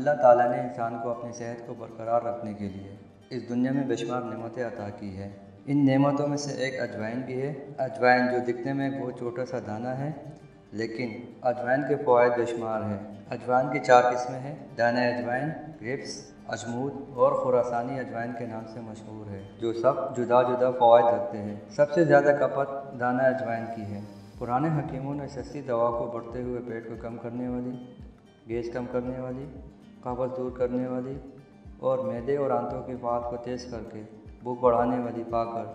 اللہ تعالیٰ نے انسان کو اپنی صحت کو برقرار رکھنے کے لیے اس دنیا میں بے شمار نعمتیں عطا کی ہے۔ ان نعمتوں میں سے ایک اجوائن بھی ہے۔ اجوائن جو دکھنے میں ایک بہت چھوٹا سا دانہ ہے، لیکن اجوائن کے فوائد بے شمار ہیں۔ اجوائن کی 4 قسمیں ہیں: دانہ اجوائن، گریپس، اجمود اور خراسانی اجوائن کے نام سے مشہور ہے، جو سب جدا جدا فوائد رکھتے ہیں۔ سب سے زیادہ کھپت دانہ اجوائن کی ہے۔ پرانے حکیموں نے سستی دوا کو بڑھتے ہوئے پیٹ کو کم کرنے والی، گیس کم کرنے والی، قبض دور کرنے والی اور معدے اور آنتوں کی فعال کو تیز کر کے بھوک بڑھانے والی پا کر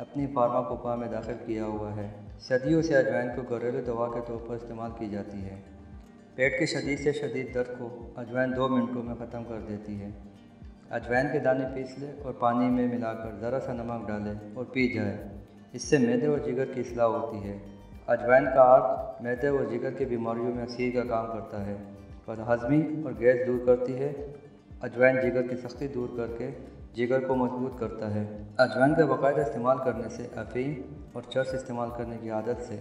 اپنی فارماکوپا میں داخل کیا ہوا ہے۔ صدیوں سے اجوائن کو گھریلو دوا کے طور پر استعمال کی جاتی ہے۔ پیٹ کے شدید سے شدید درد کو اجوائن 2 منٹوں میں ختم کر دیتی ہے۔ اجوائن کے دانے پیس لیں اور پانی میں ملا کر ذرا سا نمک ڈالیں اور پی جائے۔ اس سے معدے اور جگر کی اصلاح ہوتی ہے۔ اجوائن کا عرق معدے اور جگر کی بیماریوں میں اکسیر کا کام کرتا ہے، بد ہضمی اور گیس دور کرتی ہے۔ اجوائن جگر کی سختی دور کر کے جگر کو مضبوط کرتا ہے۔ اجوائن کا باقاعدہ استعمال کرنے سے افیم اور چرس استعمال کرنے کی عادت سے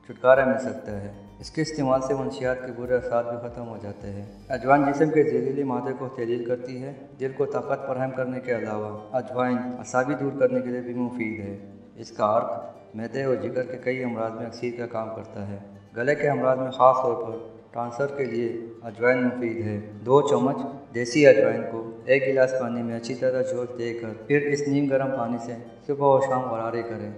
چھٹکارا مل سکتا ہے۔ اس کے استعمال سے منشیات کے برے اثرات بھی ختم ہو جاتے ہیں۔ اجوائن جسم کے زہریلے مادے کو تحلیل کرتی ہے۔ دل کو طاقت فراہم کرنے کے علاوہ اجوائن اعصابی دور کرنے کے لیے بھی مفید ہے۔ اس کا عرق معدے اور جگر کے کئی امراض میں اکسیر کا کام کرتا ہے۔ گلے کے امراض میں خاص طور پر ٹانسر کے لیے اجوائن مفید ہے۔ 2 چمچ دیسی اجوائن کو 1 گلاس پانی میں اچھی طرح جھول دے کر پھر اس نیم گرم پانی سے صبح و شام غرارے کریں۔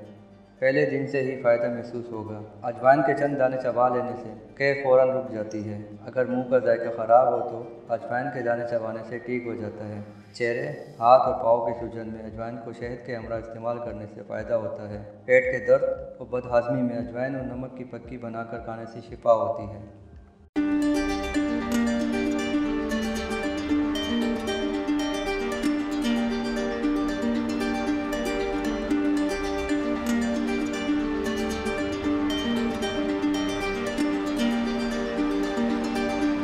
پہلے دن سے ہی فائدہ محسوس ہوگا۔ اجوائن کے چند دانے چبا لینے سے قے فوراً رک جاتی ہے۔ اگر منہ کا ذائقہ خراب ہو تو اجوائن کے دانے چبانے سے ٹھیک ہو جاتا ہے۔ چہرے، ہاتھ اور پاؤں کی سوجن میں اجوائن کو شہد کے ہمراہ استعمال کرنے سے فائدہ ہوتا ہے۔ پیٹ کے درد اور بد ہضمی میں اجوائن اور نمک کی پکی بنا کر کھانے سے شفا ہوتی ہے۔